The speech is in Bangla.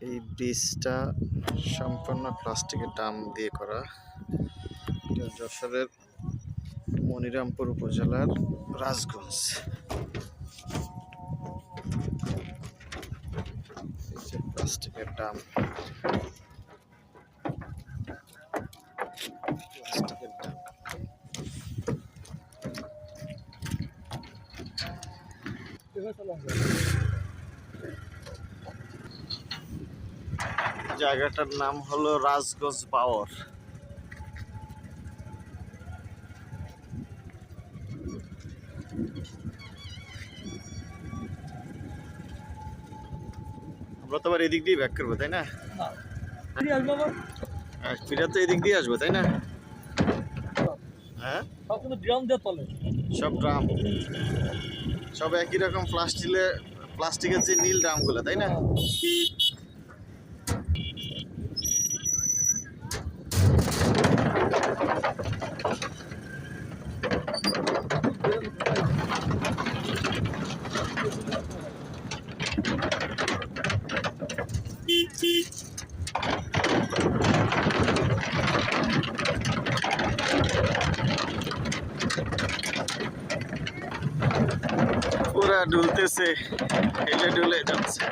এই ব্রিজটা সম্পূর্ণ প্লাস্টিকের ড্রাম দিয়ে করা। এটা যশোরের মনিরামপুর উপজেলার রাজগঞ্জ। প্লাস্টিকের ড্রাম, প্লাস্টিকের ড্রাম। জায়গাটার নাম হলো রাজগঞ্জ বাওর। আমরা তো আবার এদিক দিয়ে ব্যাক করবো, তাই না? ফিরে তো এদিক দিয়ে আসবো, তাই না? হ্যাঁ, সব ড্রাম, সব একই রকম প্লাস্টিকের যে নীল ড্রামগুলো, তাই না? পুরা ডুলতেছে, হেলে ডুলে যাচ্ছে।